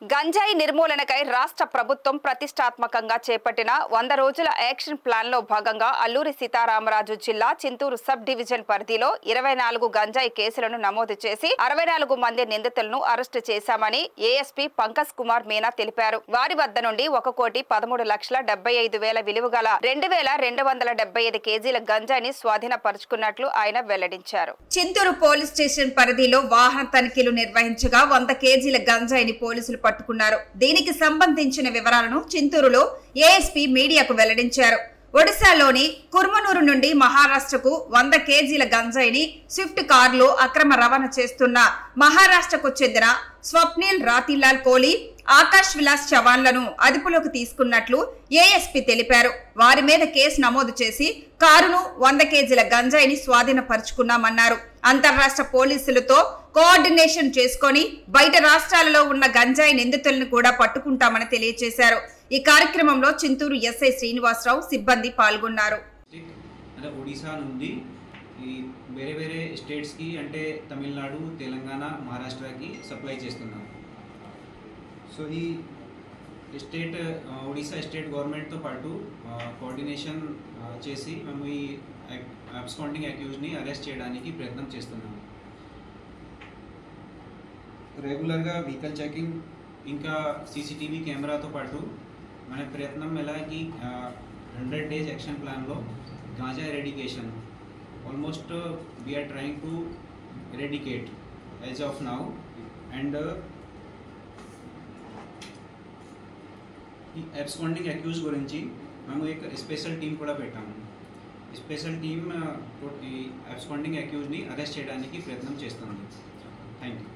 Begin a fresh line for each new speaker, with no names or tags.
గంజాయి నిర్మూలనకై రాష్ట్ర ప్రభుత్వం ప్రతిష్టాత్మకంగా చేపట్టిన 100 రోజుల యాక్షన్ ప్లాన్లో భాగంగా అల్లూరి సీతారామరాజు జిల్లా చింతూరు సబ్ డివిజన్ పరిధిలో 24 గంజాయి కేసులను నమోదు చేసి 64 మంది నిందితులను అరెస్టు చేశామని ఏఎస్పీ పంకజ్ కుమార్ మీనా తెలిపారు. వారి వద్ద నుండి 1,13,75,000 విలువగల 2,275 కేజీల గంజాయిని స్వాధీనపరుచుకున్నట్లు ఆయన వెల్లడించారు. చింతూరు పోలీస్ స్టేషన్ పరిధిలో వాహన తనిఖీలు నిర్వహించగా 100 కేజీల గంజాయిని పోలీసులు పట్టుకున్నారు. దీనికి సంబంధించిన వివరాలను చింతూరులో ఏఎస్పీ మీడియాకు వెల్లడించారు. ఒడిశాలోని కుర్మనూరు నుండి మహారాష్ట్రకు 100 కేజీల గంజాయిని స్విఫ్ట్ కారులో అక్రమ రవాణా చేస్తున్న మహారాష్ట్రకు చెందిన స్వప్నిల్ రాతిలాల్ కోహ్లీ, ఆకాష్ విలాస్ చవాన్లను అదుపులోకి తీసుకున్నట్లు ఏఎస్పీ తెలిపారు. వారి మీద కేసు నమోదు చేసి కారును 100 కేజీల గంజాయిని స్వాధీనపరుచుకున్నామన్నారు. అంతర్రాష్ట్ర పోలీసులతో కోఆర్డినేషన్ చేసుకుని బయట రాష్ట్రాలలో ఉన్న గంజాయి నిందితులను కూడా పట్టుకుంటామని తెలియజేశారు. ఈ కార్యక్రమంలో చింతూరు ఎస్ఐ శ్రీనివాసరావు సిబ్బంది పాల్గొన్నారు.
ఒడిశా నుండి వేరే వేరే స్టేట్స్ కి అంటే తమిళనాడు, తెలంగాణ, మహారాష్ట్రకి సప్లై చేస్తున్నాం. సో ఈ స్టేట్ ఒడిశా స్టేట్ గవర్నమెంట్తో పాటు కోఆర్డినేషన్ చేసి మేము ఈ అబ్స్కాండింగ్ అక్యూజ్ని అరెస్ట్ చేయడానికి ప్రయత్నం చేస్తున్నాము. రెగ్యులర్గా వెహికల్ చెకింగ్ ఇంకా సీసీటీవీ కెమెరాతో పాటు మన ప్రయత్నం ఎలాగీ 100 days యాక్షన్ ప్లాన్లో ganja eradication almost we are trying to eradicate as of now. And ఈ అబ్స్కాండింగ్ అక్యూజ్ గురించి మేము ఒక స్పెషల్ టీం కూడా పెట్టాము. స్పెషల్ టీమ్ ఈ అబ్స్కాండింగ్ అక్యూజ్ని అరెస్ట్ చేయడానికి ప్రయత్నం చేస్తుంది. Thank you.